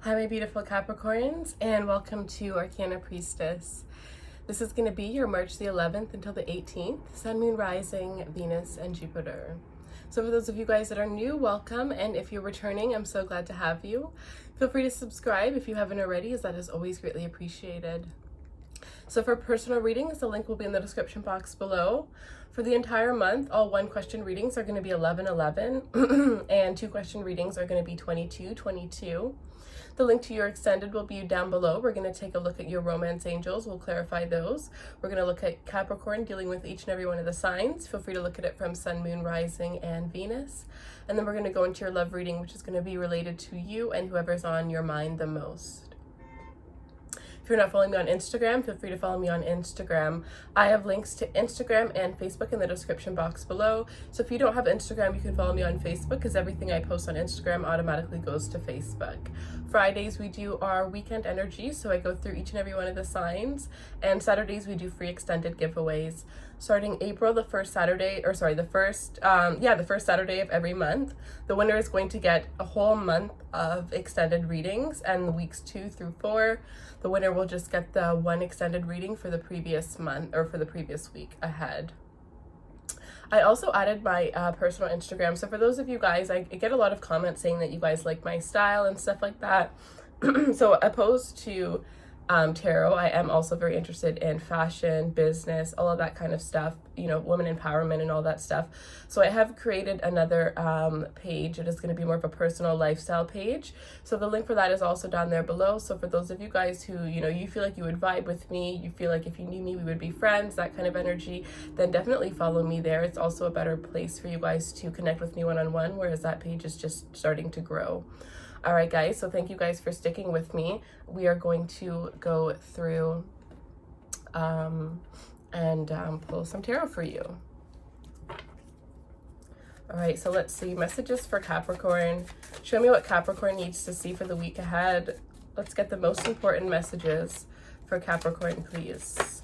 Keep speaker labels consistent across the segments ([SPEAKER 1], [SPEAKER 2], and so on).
[SPEAKER 1] Hi, my beautiful Capricorns, and welcome to Arcana Priestess. This is going to be your March the 11th until the 18th, Sun, Moon, Rising, Venus, and Jupiter. So for those of you guys that are new, welcome, and if you're returning, I'm so glad to have you. Feel free to subscribe if you haven't already, as that is always greatly appreciated. So for personal readings, the link will be in the description box below. For the entire month, all one-question readings are going to be 11-11, and two-question readings are going to be 22-22. The link to your extended will be down below. We're going to take a look at your romance angels. We'll clarify those. We're going to look at Capricorn, dealing with each and every one of the signs. Feel free to look at it from Sun, Moon, Rising, and Venus. And then we're going to go into your love reading, which is going to be related to you and whoever's on your mind the most. If you're not following me on Instagram, feel free to follow me on Instagram. I have links to Instagram and Facebook in the description box below. So if you don't have Instagram, you can follow me on Facebook, because everything I post on Instagram automatically goes to Facebook. Fridays, we do our weekend energy, so I go through each and every one of the signs. And Saturdays, we do free extended giveaways. Starting April, the first Saturday of every month, the winner is going to get a whole month of extended readings, and the weeks 2 through 4, the winner will just get the one extended reading for the previous month or for the previous week ahead. I also added my personal Instagram. So for those of you guys, I get a lot of comments saying that you guys like my style and stuff like that. So opposed to tarot, I am also very interested in fashion, business, all of that kind of stuff, you know, women empowerment and all that stuff. So I have created another page. It is going to be more of a personal lifestyle page. So the link for that is also down there below. So for those of you guys who, you know, you feel like you would vibe with me, you feel like if you knew me, we would be friends, that kind of energy, then definitely follow me there. It's also a better place for you guys to connect with me one-on-one, whereas that page is just starting to grow. All right, guys, so thank you guys for sticking with me. We are going to go through and pull some tarot for you. All right, so let's see. Messages for Capricorn. Show me what Capricorn needs to see for the week ahead. Let's get the most important messages for Capricorn, please.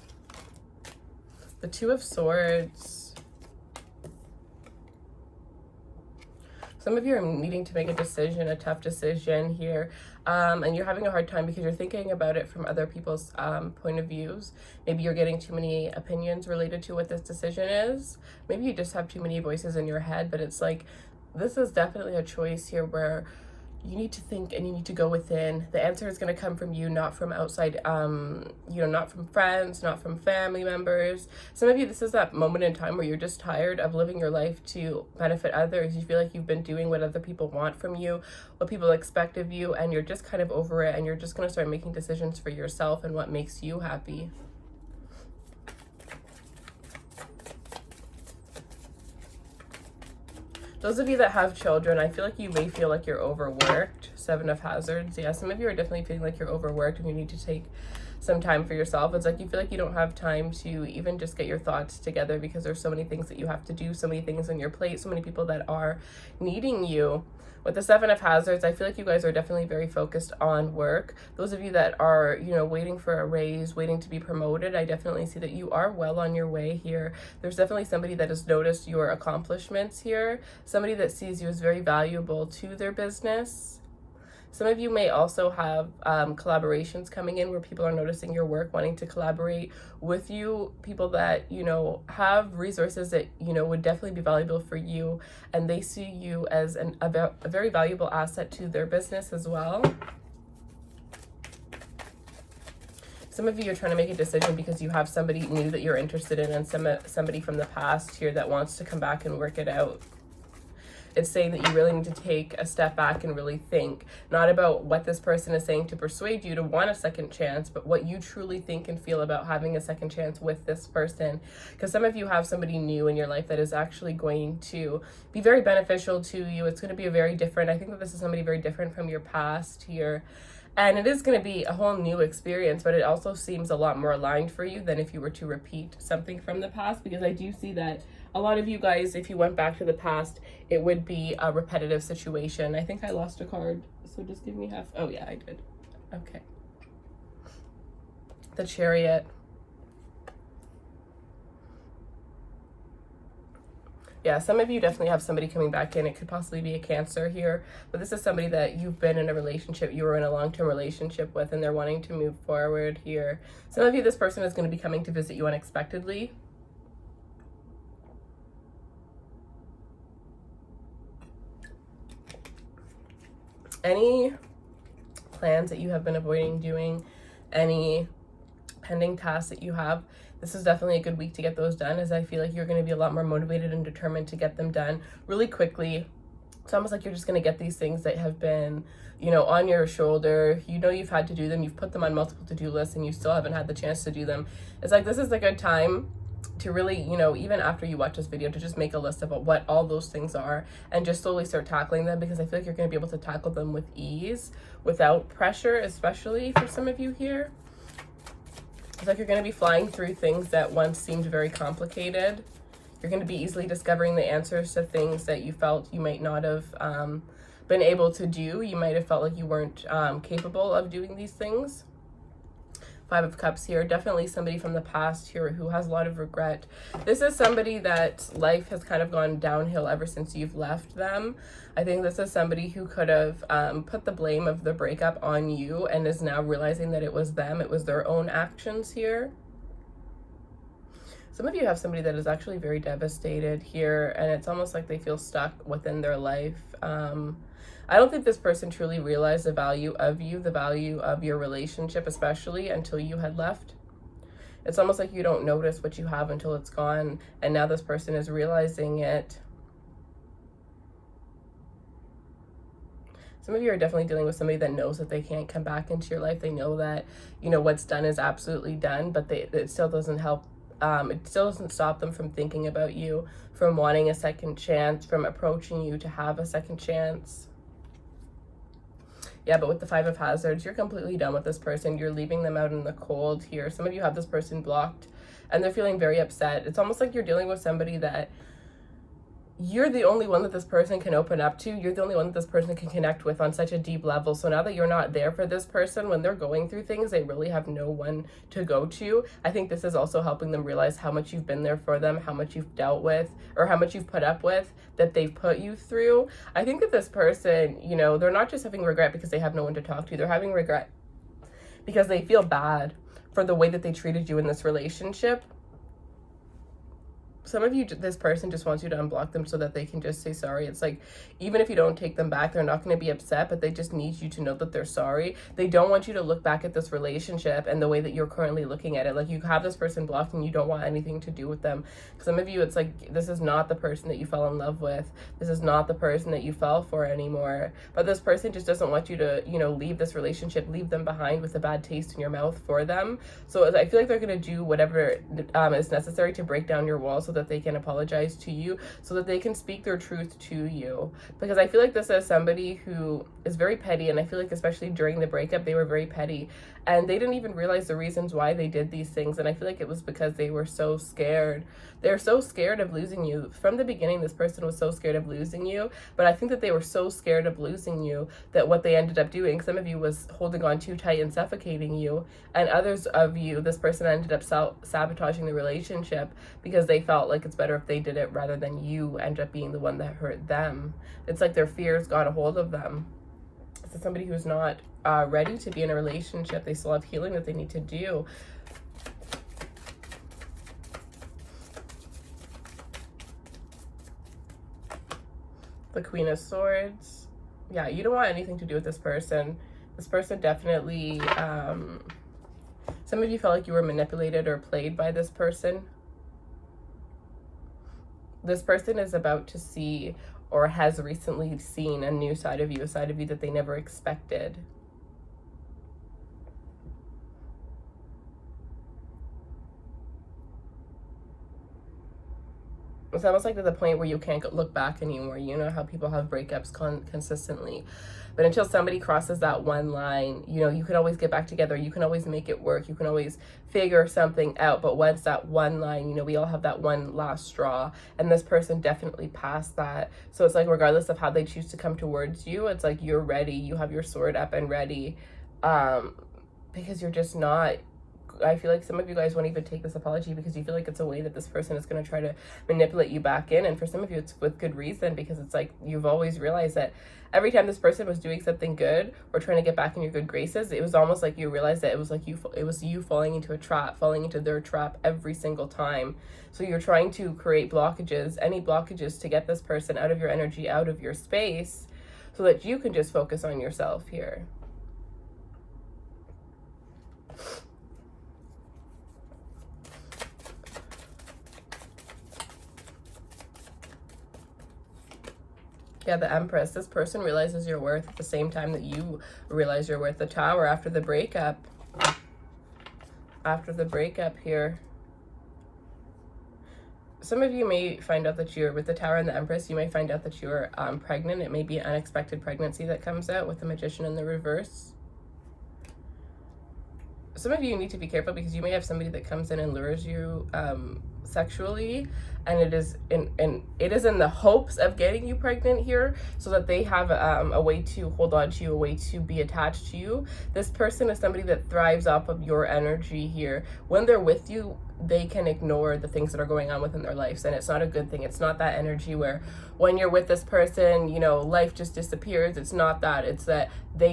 [SPEAKER 1] The Two of Swords. Some of you are needing to make a decision, a tough decision here, and you're having a hard time because you're thinking about it from other people's point of views. Maybe you're getting too many opinions related to what this decision is. Maybe you just have too many voices in your head, but it's like, this is definitely a choice here where you need to think and you need to go within. The answer is going to come from you, not from outside, not from friends, not from family members. Some of you, this is that moment in time where you're just tired of living your life to benefit others. You feel like you've been doing what other people want from you, what people expect of you, and you're just kind of over it, and you're just going to start making decisions for yourself and what makes you happy. Those of you that have children, I feel like you may feel like you're overworked. Seven of Hazards. Yeah, some of you are definitely feeling like you're overworked and you need to take some time for yourself. It's like you feel like you don't have time to even just get your thoughts together because there's so many things that you have to do, so many things on your plate, so many people that are needing you. With the Seven of Hazards, I feel like you guys are definitely very focused on work. Those of you that are, you know, waiting for a raise, waiting to be promoted, I definitely see that you are well on your way here. There's definitely somebody that has noticed your accomplishments here, somebody that sees you as very valuable to their business. Some of you may also have collaborations coming in where people are noticing your work, wanting to collaborate with you, people that, you know, have resources that, you know, would definitely be valuable for you, and they see you as a very valuable asset to their business as well. Some of you are trying to make a decision because you have somebody new that you're interested in, and somebody from the past here that wants to come back and work it out. It's saying that you really need to take a step back and really think, not about what this person is saying to persuade you to want a second chance, but what you truly think and feel about having a second chance with this person. Because some of you have somebody new in your life that is actually going to be very beneficial to you. It's going to be a very different, I think that this is somebody very different from your past here. And it is going to be a whole new experience, but it also seems a lot more aligned for you than if you were to repeat something from the past, because I do see that a lot of you guys, if you went back to the past, it would be a repetitive situation. I think I lost a card, so just give me half. Oh yeah, I did. Okay. The Chariot. Yeah, some of you definitely have somebody coming back in. It could possibly be a Cancer here, but this is somebody that you've been in a relationship, you were in a long-term relationship with, and they're wanting to move forward here. Some of you, this person is going to be coming to visit you unexpectedly. Any plans that you have been avoiding doing, any pending tasks that you have, this is definitely a good week to get those done, as I feel like you're going to be a lot more motivated and determined to get them done really quickly. It's almost like you're just going to get these things that have been, you know, on your shoulder. You know you've had to do them. You've put them on multiple to-do lists and you still haven't had the chance to do them. It's like this is a good time to really, you know, even after you watch this video, to just make a list of what all those things are and just slowly start tackling them, because I feel like you're going to be able to tackle them with ease without pressure, especially for some of you here. It's like you're going to be flying through things that once seemed very complicated. You're going to be easily discovering the answers to things that you felt you might not have been able to do. You might have felt like you weren't capable of doing these things. 5 of Cups here, definitely somebody from the past here who has a lot of regret. This is somebody that life has kind of gone downhill ever since you've left them. I think this is somebody who could have put the blame of the breakup on you and is now realizing that it was them, it was their own actions here. Some of you have somebody that is actually very devastated here, and it's almost like they feel stuck within their life. I don't think this person truly realized the value of you, the value of your relationship, especially until you had left. It's almost like you don't notice what you have until it's gone, and now this person is realizing it. Some of you are definitely dealing with somebody that knows that they can't come back into your life. They know that, you know, what's done is absolutely done, but it still doesn't help. It still doesn't stop them from thinking about you, from wanting a second chance, from approaching you to have a second chance. Yeah, but with the 5 of Hazards, you're completely done with this person. You're leaving them out in the cold here. Some of you have this person blocked and they're feeling very upset. It's almost like you're dealing with somebody that you're the only one that this person can open up to. You're the only one that this person can connect with on such a deep level. So now that you're not there for this person, when they're going through things, they really have no one to go to. I think this is also helping them realize how much you've been there for them, how much you've dealt with, or how much you've put up with that they've put you through. I think that this person, you know, they're not just having regret because they have no one to talk to. They're having regret because they feel bad for the way that they treated you in this relationship. Some of you, this person just wants you to unblock them so that they can just say sorry. It's like, even if you don't take them back, they're not going to be upset, but they just need you to know that they're sorry. They don't want you to look back at this relationship and the way that you're currently looking at it. Like, you have this person blocked and you don't want anything to do with them. Some of you, it's like, this is not the person that you fell in love with. This is not the person that you fell for anymore. But this person just doesn't want you to, you know, leave this relationship, leave them behind with a bad taste in your mouth for them. So I feel like they're going to do whatever is necessary to break down your walls so that they can apologize to you, so that they can speak their truth to you. Because I feel like this is somebody who is very petty, and I feel like especially during the breakup they were very petty and they didn't even realize the reasons why they did these things. And I feel like it was because they were so scared. They're so scared of losing you. From the beginning, this person was so scared of losing you, but I think that they were so scared of losing you that what they ended up doing, some of you was holding on too tight and suffocating you, and others of you, this person ended up sabotaging the relationship because they felt like it's better if they did it rather than you end up being the one that hurt them. It's like their fears got a hold of them. It's somebody who's not ready to be in a relationship. They still have healing that they need to do. The Queen of Swords. Yeah, you don't want anything to do with this person. This person definitely, some of you felt like you were manipulated or played by this person. This person is about to see, or has recently seen, a new side of you, a side of you that they never expected. It's almost like to the point where you can't look back anymore. You know how people have breakups consistently. But until somebody crosses that one line, you know, you can always get back together. You can always make it work. You can always figure something out. But once that one line, you know, we all have that one last straw. And this person definitely passed that. So it's like, regardless of how they choose to come towards you, it's like you're ready. You have your sword up and ready. Because you're just not I feel like some of you guys won't even take this apology because you feel like it's a way that this person is going to try to manipulate you back in. And for some of you, it's with good reason, because it's like you've always realized that every time this person was doing something good or trying to get back in your good graces, it was almost like you realized that it was you falling into a trap, falling into their trap every single time. So you're trying to create blockages, any blockages, to get this person out of your energy, out of your space, so that you can just focus on yourself here. Yeah, the Empress. This person realizes your worth at the same time that you realize your worth. The Tower after the breakup. After the breakup here. Some of you may find out that you're, with the Tower and the Empress, you may find out that you're pregnant. It may be an unexpected pregnancy that comes out with the Magician in the reverse. Some of you need to be careful because you may have somebody that comes in and lures you sexually, and it is in the hopes of getting you pregnant here, so that they have a way to hold on to you, a way to be attached to you. This person is somebody that thrives off of your energy here. When they're with you, they can ignore the things that are going on within their lives, and it's not a good thing. It's not that energy where when you're with this person, you know, life just disappears. It's not that. It's that they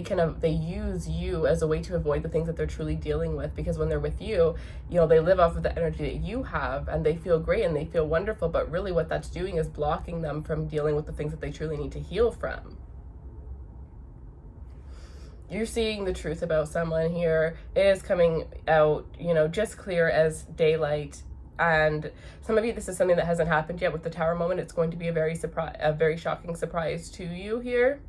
[SPEAKER 1] use you as a way to avoid the things that they're truly dealing with, because when they're with you, you know, they live off of the energy that you have, and they feel great and they feel wonderful, but really what that's doing is blocking them from dealing with the things that they truly need to heal from. You're seeing the truth about someone here. It is coming out, you know, just clear as daylight. And some of you, this is something that hasn't happened yet with the Tower moment. It's going to be a very shocking surprise to you here.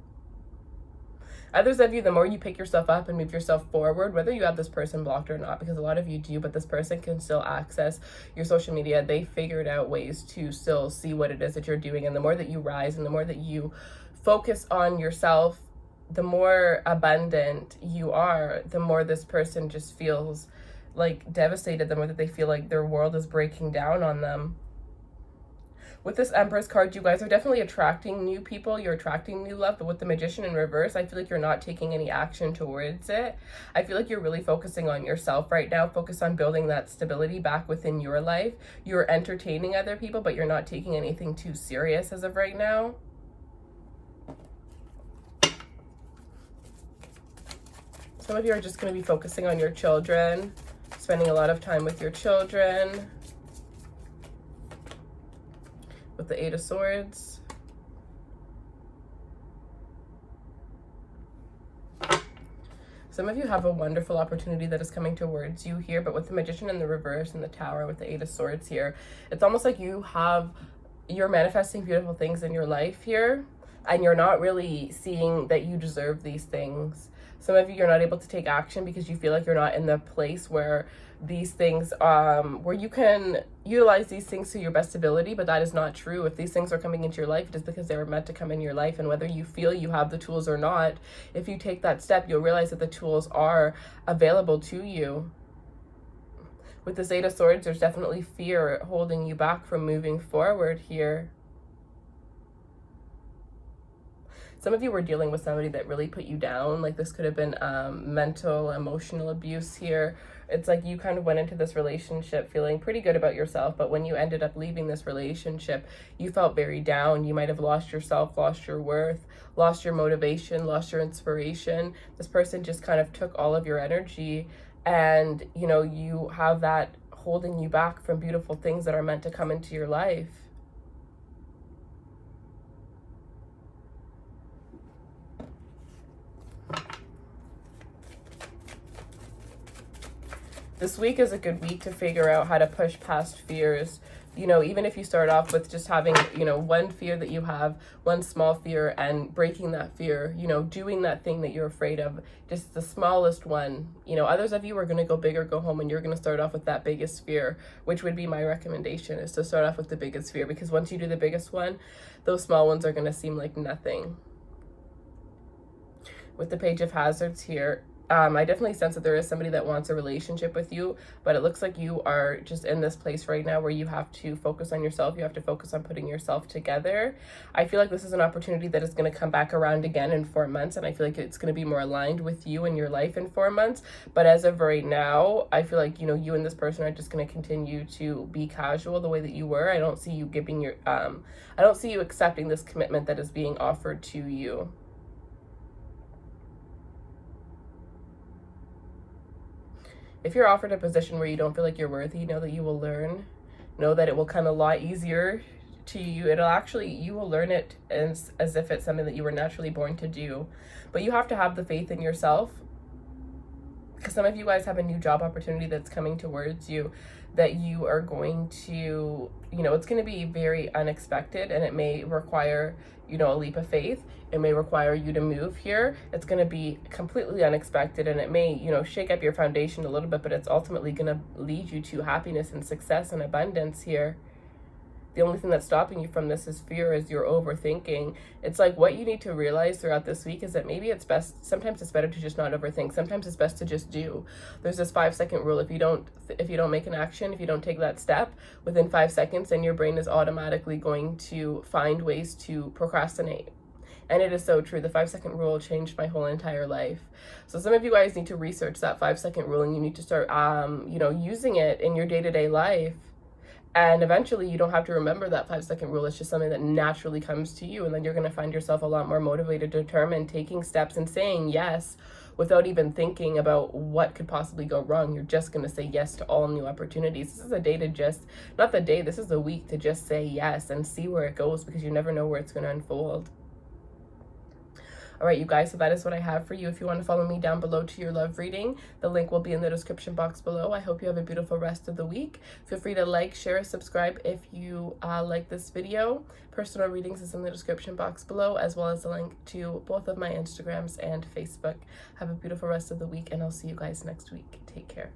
[SPEAKER 1] Others of you, the more you pick yourself up and move yourself forward, whether you have this person blocked or not, because a lot of you do, but this person can still access your social media. They figured out ways to still see what it is that you're doing. And the more that you rise and the more that you focus on yourself, the more abundant you are, the more this person just feels like devastated, the more that they feel like their world is breaking down on them. With this Empress card, you guys are definitely attracting new people. You're attracting new love, but with the Magician in reverse, I feel like you're not taking any action towards it. I feel like you're really focusing on yourself right now. Focus on building that stability back within your life. You're entertaining other people, but you're not taking anything too serious as of right now. Some of you are just going to be focusing on your children, spending a lot of time with your children. With the Eight of Swords. Some of you have a wonderful opportunity that is coming towards you here, but with the Magician in the reverse and the Tower with the Eight of Swords here, it's almost like you're manifesting beautiful things in your life here, and you're not really seeing that you deserve these things. Some of you, you're not able to take action because you feel like you're not in the place where these things, where you can utilize these things to your best ability, but that is not true. If these things are coming into your life, it is because they were meant to come in your life, and whether you feel you have the tools or not, if you take that step, you'll realize that the tools are available to you. With this Eight of Swords, there's definitely fear holding you back from moving forward here. Some of you were dealing with somebody that really put you down. Like this could have been mental, emotional abuse here. It's like you kind of went into this relationship feeling pretty good about yourself, but when you ended up leaving this relationship, you felt very down. You might have lost yourself, lost your worth, lost your motivation, lost your inspiration. This person just kind of took all of your energy, and you know, you have that holding you back from beautiful things that are meant to come into your life. This week is a good week to figure out how to push past fears. You know, even if you start off with just having, you know, one fear that you have, one small fear, and breaking that fear, you know, doing that thing that you're afraid of, just the smallest one. You know, others of you are going to go big or go home, and you're going to start off with that biggest fear, which would be my recommendation, is to start off with the biggest fear, because once you do the biggest one, those small ones are going to seem like nothing. With the Page of Hazards here, I definitely sense that there is somebody that wants a relationship with you, but it looks like you are just in this place right now where you have to focus on yourself. You have to focus on putting yourself together. I feel like this is an opportunity that is going to come back around again in 4 months, and I feel like it's going to be more aligned with you and your life in 4 months. But as of right now, I feel like, you know, you and this person are just going to continue to be casual the way that you were. I don't see you giving your, I don't see you accepting this commitment that is being offered to you. If you're offered a position where you don't feel like you're worthy, know that you will learn. Know that it will come a lot easier to you. It'll actually, you will learn it as if it's something that you were naturally born to do. But you have to have the faith in yourself, because some of you guys have a new job opportunity that's coming towards you that you are going to, you know, it's going to be very unexpected, and it may require, you know, a leap of faith. It may require you to move here. It's going to be completely unexpected, and it may, you know, shake up your foundation a little bit, but it's ultimately going to lead you to happiness and success and abundance here. The only thing that's stopping you from this is fear, is your overthinking. It's like, what you need to realize throughout this week is that maybe it's best, sometimes it's better to just not overthink. Sometimes it's best to just do. There's this 5-second rule. If you don't make an action, if you don't take that step within 5 seconds, then your brain is automatically going to find ways to procrastinate. And it is so true. The 5-second rule changed my whole entire life. So some of you guys need to research that 5-second rule, and you need to start, you know, using it in your day-to-day life. And eventually you don't have to remember that 5-second rule. It's just something that naturally comes to you. And then you're going to find yourself a lot more motivated, determined, taking steps and saying yes without even thinking about what could possibly go wrong. You're just going to say yes to all new opportunities. This is a day to just, not the day, this is a week to just say yes and see where it goes, because you never know where it's going to unfold. All right, you guys, so that is what I have for you. If you want to follow me down below to your love reading, the link will be in the description box below. I hope you have a beautiful rest of the week. Feel free to like, share, subscribe if you like this video. Personal readings is in the description box below, as well as a link to both of my Instagrams and Facebook. Have a beautiful rest of the week, and I'll see you guys next week. Take care.